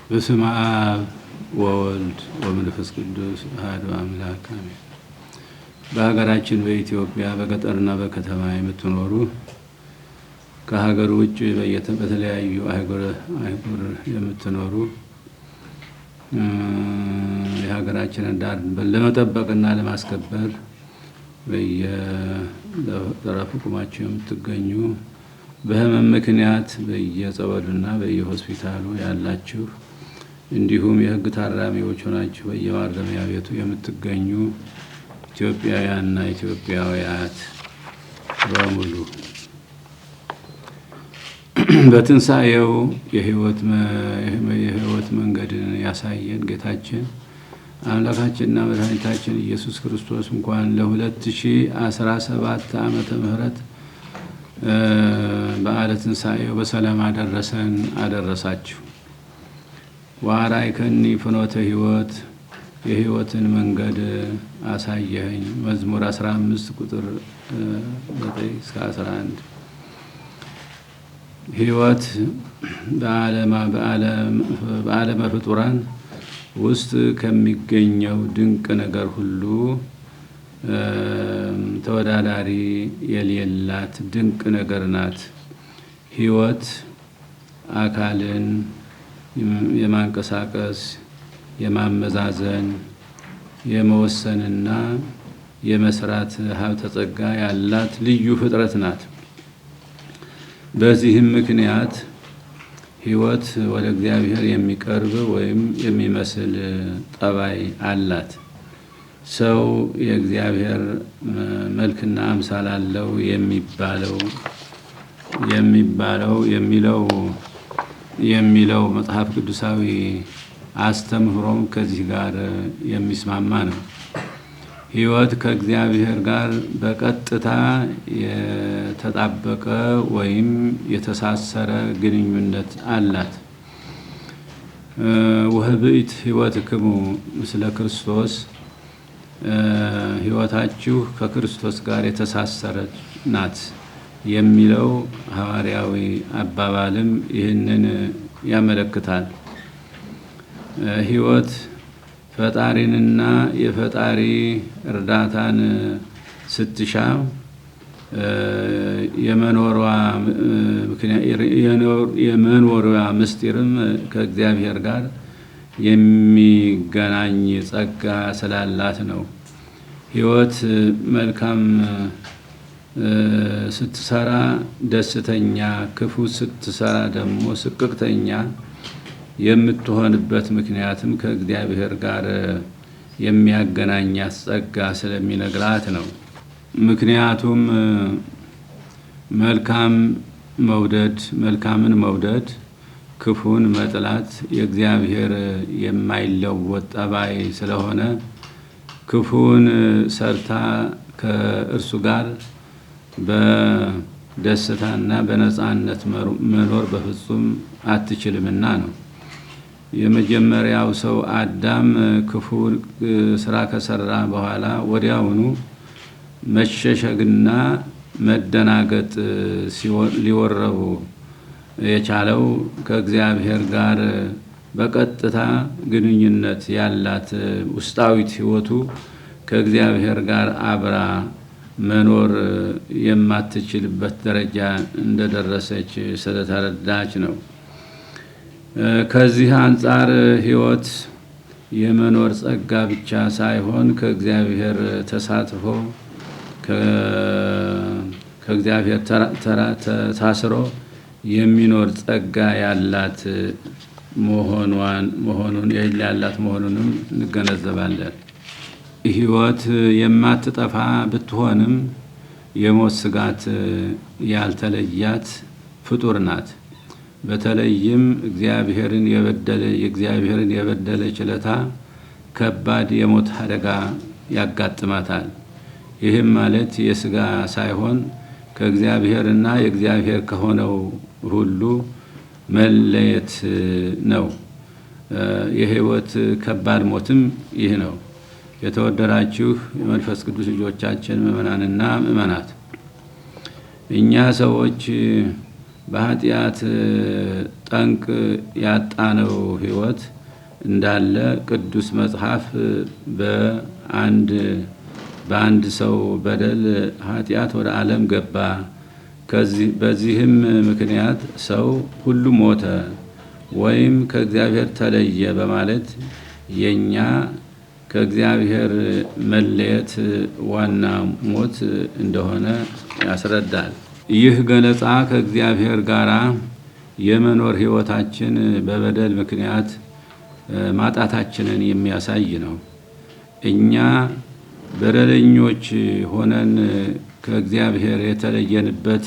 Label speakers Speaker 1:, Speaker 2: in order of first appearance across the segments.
Speaker 1: በስመ አብ ወወልድ ወመንፈስ ቅዱስ አሐዱ አምላክ አሜን። በሀገራችን በኢትዮጵያ በገጠርና በከተማ የምትኖሩ ከሀገር ውጭ በተለያዩ አህጉር የምትኖሩ የሀገራችንን ዳር ለመጠበቅና ለማስከበር በየጠረፉ ቆማችሁ የምትገኙ በህመም ምክንያት በየጸበሉና በየሆስፒታሉ ያላችሁ እንዲሁም የህግ ታራሚዎች ሆናችሁ በየማረሚያ ቤቱ የምትገኙ ኢትዮጵያውያንና ኢትዮጵያውያት በሙሉ በትንሣኤው የህይወት መንገድን ያሳየን ጌታችን አምላካችንና መድኃኒታችን ኢየሱስ ክርስቶስ እንኳን ለ2017 ዓመተ ምህረት በዓለ ትንሣኤው በሰላም አደረሰን አደረሳችሁ። ወአርአይከኒ ፍኖተ ሕይወት የሕይወትን መንገድ አሳየኸኝ። መዝሙር 15 ቁጥር 9-11 ሕይወት በዓለመ ፍጡራን ውስጥ ከሚገኘው ድንቅ ነገር ሁሉ ተወዳዳሪ የሌላት ድንቅ ነገር ናት። ሕይወት አካልን የማንቀሳቀስ፣ የማመዛዘን፣ የመወሰንና የመስራት ሀብተ ጸጋ ያላት ልዩ ፍጥረት ናት። በዚህም ምክንያት ሕይወት ወደ እግዚአብሔር የሚቀርብ ወይም የሚመስል ጠባይ አላት። ሰው የእግዚአብሔር መልክና አምሳል አለው የሚለው መጽሐፍ ቅዱሳዊ አስተምህሮም ከዚህ ጋር የሚስማማ ነው። ሕይወት ከእግዚአብሔር ጋር በቀጥታ የተጣበቀ ወይም የተሳሰረ ግንኙነት አላት። ወህብእት ሕይወትክሙ ምስለ ክርስቶስ ሕይወታችሁ ከክርስቶስ ጋር የተሳሰረች ናት የሚለው ሐዋርያዊ አባባልም ይህንን ያመለክታል። ሕይወት ፈጣሪንና የፈጣሪ እርዳታን ስትሻ የመኖሯ ምስጢርም ከእግዚአብሔር ጋር የሚገናኝ ጸጋ ስላላት ነው። ሕይወት መልካም ስትሰራ ደስተኛ፣ ክፉ ስትሰራ ደግሞ ስቅቅተኛ የምትሆንበት ምክንያትም ከእግዚአብሔር ጋር የሚያገናኛት ጸጋ ስለሚነግራት ነው። ምክንያቱም መልካምን መውደድ፣ ክፉን መጥላት የእግዚአብሔር የማይለወጥ ጠባይ ስለሆነ ክፉን ሰርታ ከእርሱ ጋር በደስታና በነፃነት መኖር በፍጹም አትችልምና ነው። የመጀመሪያው ሰው አዳም ክፉ ስራ ከሰራ በኋላ ወዲያውኑ መሸሸግና መደናገጥ ሊወረው የቻለው ከእግዚአብሔር ጋር በቀጥታ ግንኙነት ያላት ውስጣዊት ሕይወቱ ከእግዚአብሔር ጋር አብራ መኖር የማትችልበት ደረጃ እንደደረሰች ስለተረዳች ነው። ከዚህ አንጻር ሕይወት የመኖር ጸጋ ብቻ ሳይሆን ከእግዚአብሔር ተሳትፎ ከእግዚአብሔር ታስሮ የሚኖር ጸጋ ያላት መሆኑንም እንገነዘባለን። ሕይወት የማትጠፋ ብትሆንም የሞት ስጋት ያልተለያት ፍጡር ናት። በተለይም የእግዚአብሔርን የበደለ ችለታ ከባድ የሞት አደጋ ያጋጥማታል። ይህም ማለት የስጋ ሳይሆን ከእግዚአብሔርና የእግዚአብሔር ከሆነው ሁሉ መለየት ነው። የሕይወት ከባድ ሞትም ይህ ነው። የተወደዳችሁ የመንፈስ ቅዱስ ልጆቻችን ምእመናንና ምእመናት፣ እኛ ሰዎች በኃጢአት ጠንቅ ያጣነው ሕይወት እንዳለ ቅዱስ መጽሐፍ በአንድ ሰው በደል ኃጢአት ወደ ዓለም ገባ፣ በዚህም ምክንያት ሰው ሁሉ ሞተ ወይም ከእግዚአብሔር ተለየ በማለት የኛ ከእግዚአብሔር መለየት ዋና ሞት እንደሆነ ያስረዳል። ይህ ገለጻ ከእግዚአብሔር ጋር የመኖር ሕይወታችን በበደል ምክንያት ማጣታችንን የሚያሳይ ነው። እኛ በደለኞች ሆነን ከእግዚአብሔር የተለየንበት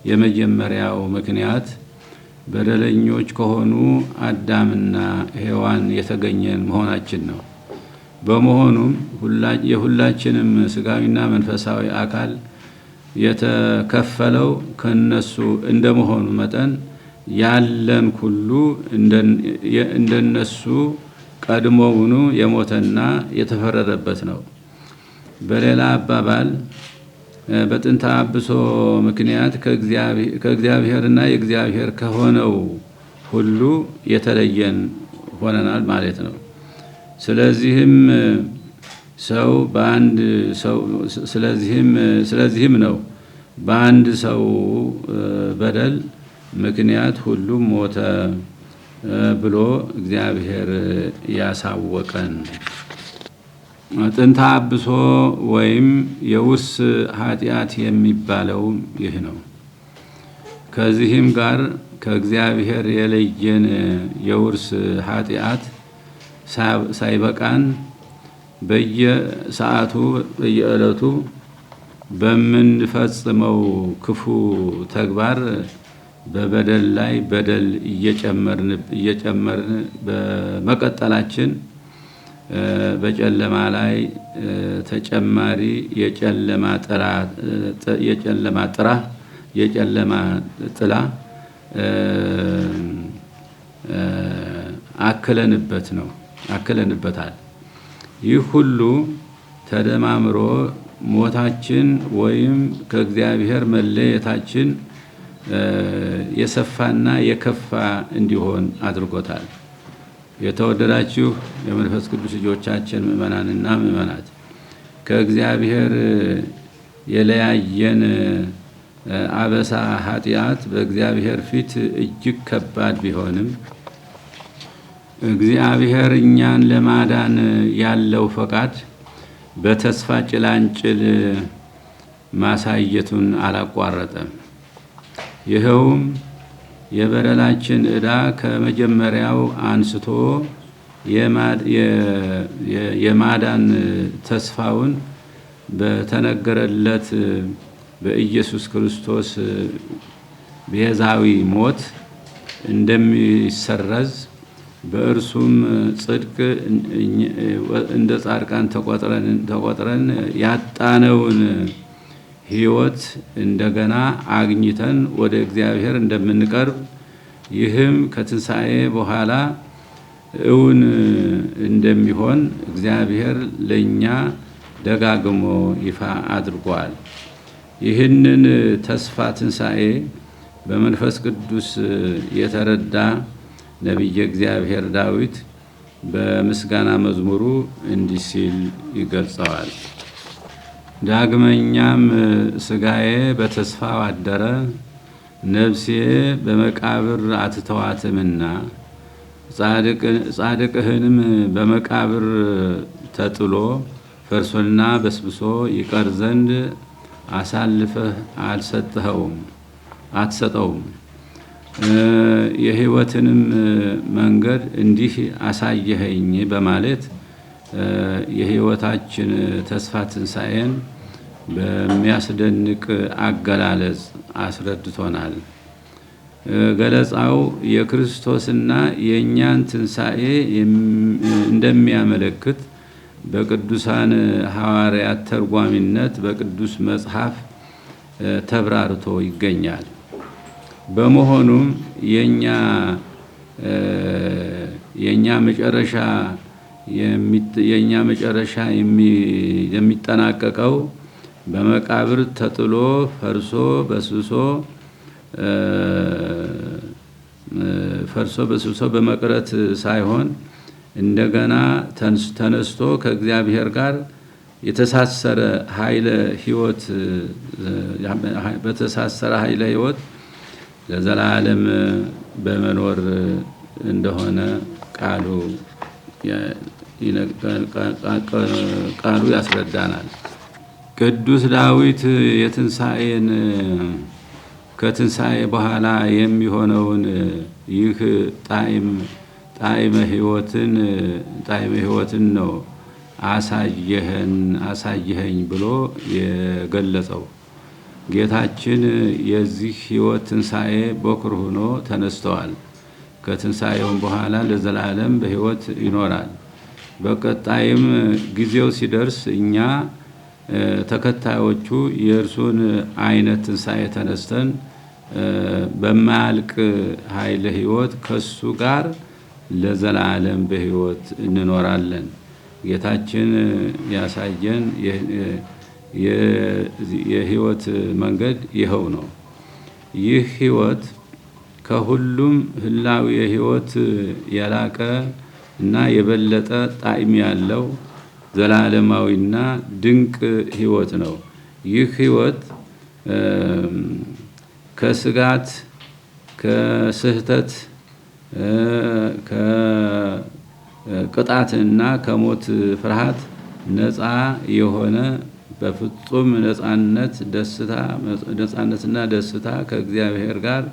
Speaker 1: የመጀመሪያው ምክንያት በደለኞች ከሆኑ አዳምና ሔዋን የተገኘን መሆናችን ነው። በመሆኑም የሁላችንም ስጋዊና መንፈሳዊ አካል የተከፈለው ከነሱ እንደመሆኑ መጠን ያለን ሁሉ እንደነሱ ቀድሞውኑ የሞተና የተፈረደበት ነው። በሌላ አባባል በጥንተ አብሶ ምክንያት ከእግዚአብሔርና የእግዚአብሔር ከሆነው ሁሉ የተለየን ሆነናል ማለት ነው። ስለዚህም ነው በአንድ ሰው በደል ምክንያት ሁሉም ሞተ ብሎ እግዚአብሔር ያሳወቀን። ጥንተ አብሶ ወይም የውርስ ኃጢአት የሚባለው ይህ ነው። ከዚህም ጋር ከእግዚአብሔር የለየን የውርስ ኃጢአት ሳይበቃን በየሰዓቱ በየዕለቱ በምንፈጽመው ክፉ ተግባር በበደል ላይ በደል እየጨመርን በመቀጠላችን በጨለማ ላይ ተጨማሪ የጨለማ ጥላ አክለንበታል። ይህ ሁሉ ተደማምሮ ሞታችን ወይም ከእግዚአብሔር መለየታችን የሰፋና የከፋ እንዲሆን አድርጎታል። የተወደዳችሁ የመንፈስ ቅዱስ ልጆቻችን ምእመናንና ምእመናት፣ ከእግዚአብሔር የለያየን አበሳ ኃጢአት በእግዚአብሔር ፊት እጅግ ከባድ ቢሆንም እግዚአብሔር እኛን ለማዳን ያለው ፈቃድ በተስፋ ጭላንጭል ማሳየቱን አላቋረጠም። ይኸውም የበደላችን ዕዳ ከመጀመሪያው አንስቶ የማዳን ተስፋውን በተነገረለት በኢየሱስ ክርስቶስ ቤዛዊ ሞት እንደሚሰረዝ በእርሱም ጽድቅ እንደ ጻድቃን ተቆጥረን ያጣነውን ሕይወት እንደገና አግኝተን ወደ እግዚአብሔር እንደምንቀርብ፣ ይህም ከትንሣኤ በኋላ እውን እንደሚሆን እግዚአብሔር ለእኛ ደጋግሞ ይፋ አድርጓል። ይህንን ተስፋ ትንሣኤ በመንፈስ ቅዱስ የተረዳ ነቢየ እግዚአብሔር ዳዊት በምስጋና መዝሙሩ እንዲህ ሲል ይገልጸዋል። ዳግመኛም ሥጋዬ በተስፋው አደረ፣ ነፍሴ በመቃብር አትተዋትምና ጻድቅህንም በመቃብር ተጥሎ ፈርሶና በስብሶ ይቀር ዘንድ አሳልፈህ አትሰጠውም። የሕይወትንም መንገድ እንዲህ አሳየኸኝ በማለት የሕይወታችን ተስፋ ትንሣኤን በሚያስደንቅ አገላለጽ አስረድቶናል። ገለጻው የክርስቶስና የእኛን ትንሣኤ እንደሚያመለክት በቅዱሳን ሐዋርያት ተርጓሚነት በቅዱስ መጽሐፍ ተብራርቶ ይገኛል። በመሆኑም የኛ መጨረሻ የሚጠናቀቀው በመቃብር ተጥሎ ፈርሶ በስብሶ ፈርሶ በስብሶ በመቅረት ሳይሆን እንደገና ተነስቶ ከእግዚአብሔር ጋር የተሳሰረ ኃይለ ሕይወት በተሳሰረ ኃይለ ሕይወት ለዘላለም በመኖር እንደሆነ ቃሉ ያስረዳናል። ቅዱስ ዳዊት ከትንሣኤ በኋላ የሚሆነውን ይህ ጣዕመ ሕይወትን ነው አሳየኸኝ ብሎ የገለጸው። ጌታችን የዚህ ሕይወት ትንሣኤ በኩር ሆኖ ተነስተዋል። ከትንሣኤውም በኋላ ለዘላለም በሕይወት ይኖራል። በቀጣይም ጊዜው ሲደርስ እኛ ተከታዮቹ የእርሱን አይነት ትንሣኤ ተነስተን በማያልቅ ኃይለ ሕይወት ከሱ ጋር ለዘላለም በሕይወት እንኖራለን። ጌታችን ያሳየን የሕይወት መንገድ ይኸው ነው። ይህ ሕይወት ከሁሉም ህላዊ ሕይወት የላቀ እና የበለጠ ጣዕም ያለው ዘላለማዊና ድንቅ ሕይወት ነው። ይህ ሕይወት ከስጋት፣ ከስህተት፣ ከቅጣትና ከሞት ፍርሃት ነፃ የሆነ በፍጹም ነፃነትና ደስታ ከእግዚአብሔር ጋር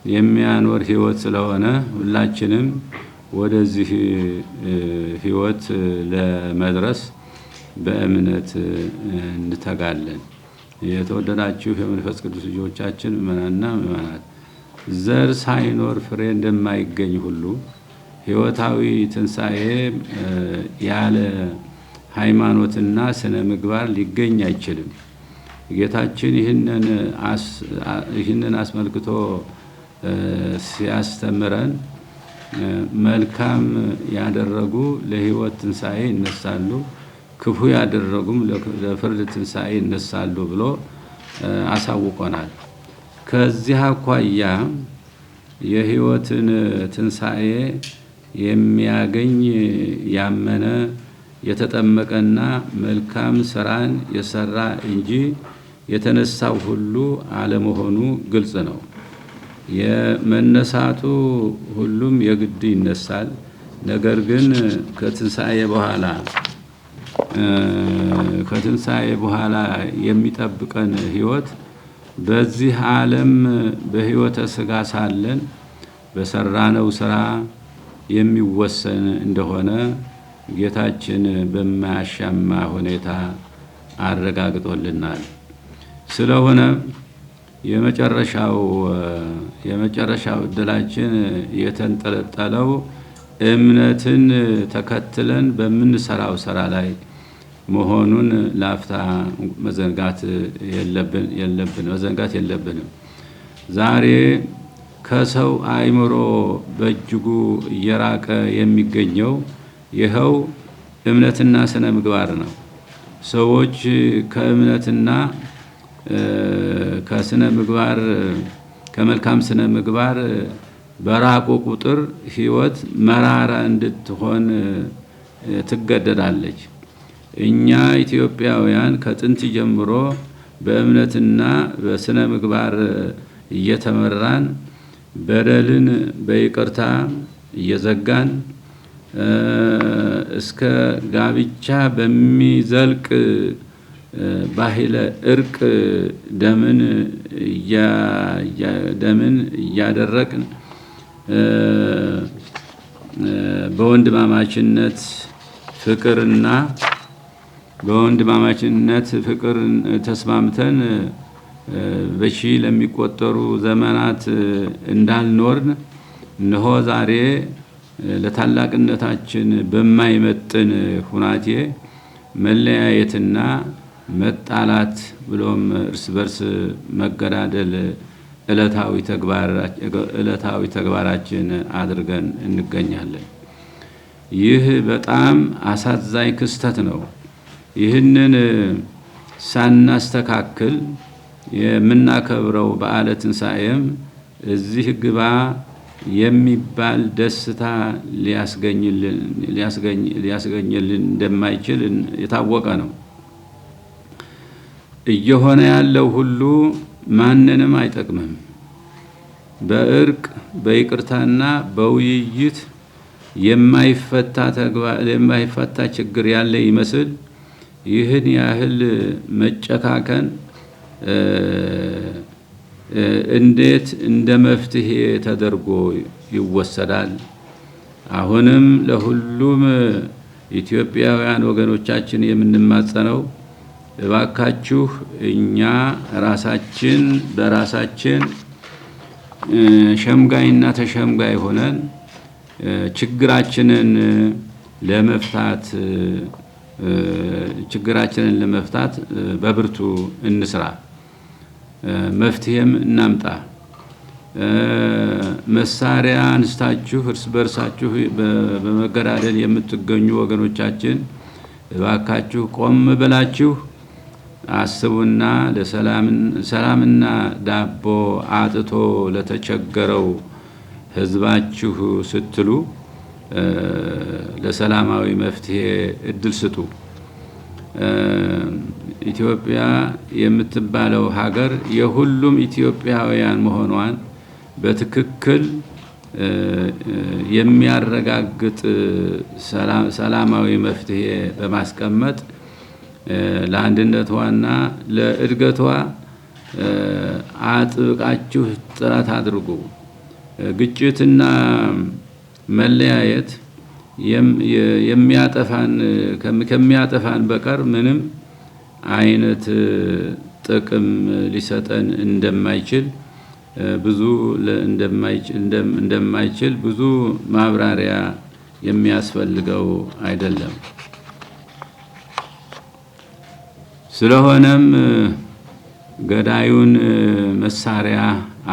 Speaker 1: የሚያኖር ሕይወት ስለሆነ ሁላችንም ወደዚህ ሕይወት ለመድረስ በእምነት እንተጋለን። የተወደዳችሁ የመንፈስ ቅዱስ ልጆቻችን ምእመናንና ምእመናት፣ ዘር ሳይኖር ፍሬ እንደማይገኝ ሁሉ ሕይወታዊ ትንሣኤ ያለ ሃይማኖትና ስነ ምግባር ሊገኝ አይችልም። ጌታችን ይህንን አስመልክቶ ሲያስተምረን መልካም ያደረጉ ለሕይወት ትንሣኤ ይነሳሉ፣ ክፉ ያደረጉም ለፍርድ ትንሣኤ ይነሳሉ ብሎ አሳውቆናል። ከዚህ አኳያ የሕይወትን ትንሣኤ የሚያገኝ ያመነ የተጠመቀና መልካም ሥራን የሰራ እንጂ የተነሳው ሁሉ አለመሆኑ ግልጽ ነው። የመነሳቱ ሁሉም የግድ ይነሳል። ነገር ግን ከትንሣኤ በኋላ የሚጠብቀን ሕይወት በዚህ ዓለም በሕይወተ ሥጋ ሳለን በሰራነው ሥራ የሚወሰን እንደሆነ ጌታችን በማያሻማ ሁኔታ አረጋግጦልናል። ስለሆነ የመጨረሻው ዕድላችን የተንጠለጠለው እምነትን ተከትለን በምንሰራው ሥራ ላይ መሆኑን ላፍታ መዘንጋት የለብንም። ዛሬ ከሰው አእምሮ በእጅጉ እየራቀ የሚገኘው ይኸው እምነትና ስነ ምግባር ነው። ሰዎች ከእምነትና ከመልካም ስነ ምግባር በራቁ ቁጥር ሕይወት መራራ እንድትሆን ትገደዳለች። እኛ ኢትዮጵያውያን ከጥንት ጀምሮ በእምነትና በስነ ምግባር እየተመራን በደልን በይቅርታ እየዘጋን እስከ ጋብቻ በሚዘልቅ ባህለ እርቅ ደምን እያደረቅን በወንድማማችነት ፍቅር ተስማምተን በሺህ ለሚቆጠሩ ዘመናት እንዳልኖርን እነሆ ዛሬ ለታላቅነታችን በማይመጥን ሁናቴ መለያየትና መጣላት ብሎም እርስ በርስ መገዳደል ዕለታዊ ተግባራችን አድርገን እንገኛለን። ይህ በጣም አሳዛኝ ክስተት ነው። ይህንን ሳናስተካክል የምናከብረው በዓለ ትንሣኤም እዚህ ግባ የሚባል ደስታ ሊያስገኝልን እንደማይችል የታወቀ ነው። እየሆነ ያለው ሁሉ ማንንም አይጠቅምም። በእርቅ በይቅርታና በውይይት የማይፈታ ችግር ያለ ይመስል ይህን ያህል መጨካከን እንዴት እንደ መፍትሄ ተደርጎ ይወሰዳል? አሁንም ለሁሉም ኢትዮጵያውያን ወገኖቻችን የምንማጸነው እባካችሁ እኛ ራሳችን በራሳችን ሸምጋይና ተሸምጋይ ሆነን ችግራችንን ለመፍታት በብርቱ እንስራ፣ መፍትሄም እናምጣ። መሳሪያ አንስታችሁ እርስ በርሳችሁ በመገዳደል የምትገኙ ወገኖቻችን እባካችሁ ቆም ብላችሁ አስቡና ለሰላምና ዳቦ አጥቶ ለተቸገረው ህዝባችሁ ስትሉ ለሰላማዊ መፍትሄ እድል ስጡ። ኢትዮጵያ የምትባለው ሀገር የሁሉም ኢትዮጵያውያን መሆኗን በትክክል የሚያረጋግጥ ሰላማዊ መፍትሄ በማስቀመጥ ለአንድነቷና ለእድገቷ አጥብቃችሁ ጥረት አድርጉ። ግጭትና መለያየት ከሚያጠፋን በቀር ምንም አይነት ጥቅም ሊሰጠን እንደማይችል ብዙ ማብራሪያ የሚያስፈልገው አይደለም። ስለሆነም ገዳዩን መሳሪያ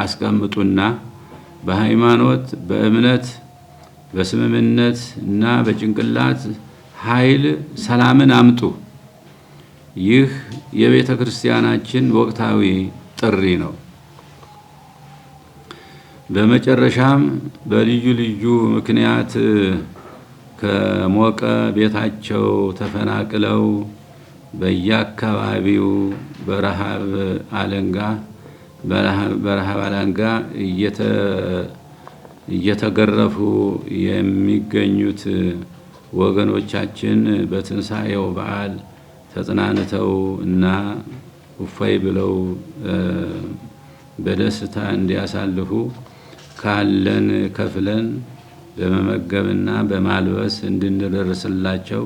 Speaker 1: አስቀምጡና በሃይማኖት፣ በእምነት፣ በስምምነት እና በጭንቅላት ኃይል ሰላምን አምጡ። ይህ የቤተ ክርስቲያናችን ወቅታዊ ጥሪ ነው። በመጨረሻም በልዩ ልዩ ምክንያት ከሞቀ ቤታቸው ተፈናቅለው በየአካባቢው በረሃብ አለንጋ እየተገረፉ የሚገኙት ወገኖቻችን በትንሣኤው በዓል ተጽናንተው እና እፎይ ብለው በደስታ እንዲያሳልፉ ካለን ከፍለን በመመገብና በማልበስ እንድንደርስላቸው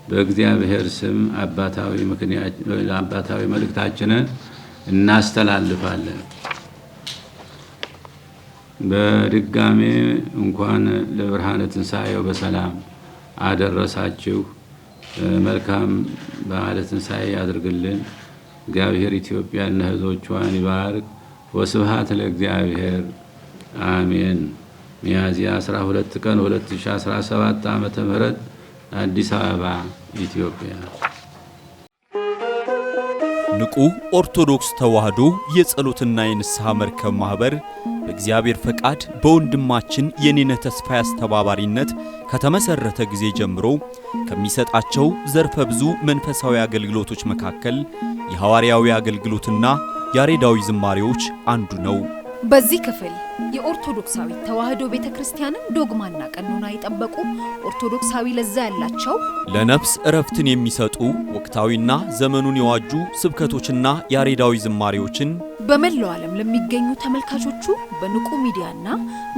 Speaker 1: በእግዚአብሔር ስም አባታዊ መልእክታችንን እናስተላልፋለን። በድጋሜ እንኳን ለብርሃነ ትንሣኤው በሰላም አደረሳችሁ። መልካም በዓለ ትንሣኤ ያድርግልን። እግዚአብሔር ኢትዮጵያና ሕዝቦቿን ይባርክ። ወስብሐት ለእግዚአብሔር አሜን። ሚያዝያ 12 ቀን 2017 ዓመተ ምህረት አዲስ አበባ ኢትዮጵያ።
Speaker 2: ንቁ ኦርቶዶክስ ተዋሕዶ የጸሎትና የንስሐ መርከብ ማህበር በእግዚአብሔር ፈቃድ በወንድማችን የኔነ ተስፋዬ አስተባባሪነት ከተመሰረተ ጊዜ ጀምሮ ከሚሰጣቸው ዘርፈ ብዙ መንፈሳዊ አገልግሎቶች መካከል የሐዋርያዊ አገልግሎትና ያሬዳዊ ዝማሬዎች አንዱ ነው።
Speaker 3: በዚህ ክፍል የኦርቶዶክሳዊ ተዋሕዶ ቤተክርስቲያንን ዶግማና ቀኖና የጠበቁ ኦርቶዶክሳዊ ለዛ ያላቸው
Speaker 2: ለነፍስ እረፍትን የሚሰጡ ወቅታዊና ዘመኑን የዋጁ ስብከቶችና ያሬዳዊ ዝማሬዎችን
Speaker 3: በመላው ዓለም ለሚገኙ ተመልካቾቹ በንቁ ሚዲያና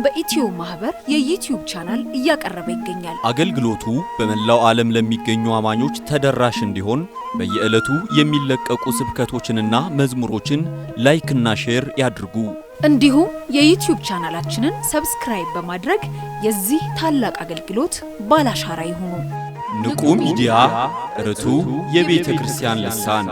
Speaker 3: በኢትዮ ማህበር የዩቲዩብ ቻናል እያቀረበ ይገኛል።
Speaker 2: አገልግሎቱ በመላው ዓለም ለሚገኙ አማኞች ተደራሽ እንዲሆን በየዕለቱ የሚለቀቁ ስብከቶችንና መዝሙሮችን ላይክና ሼር ያድርጉ።
Speaker 3: እንዲሁም የዩቲዩብ ቻናላችንን ሰብስክራይብ በማድረግ የዚህ ታላቅ አገልግሎት ባላሻራ ይሁኑ።
Speaker 2: ንቁ ሚዲያ ርቱ የቤተ ክርስቲያን ልሳን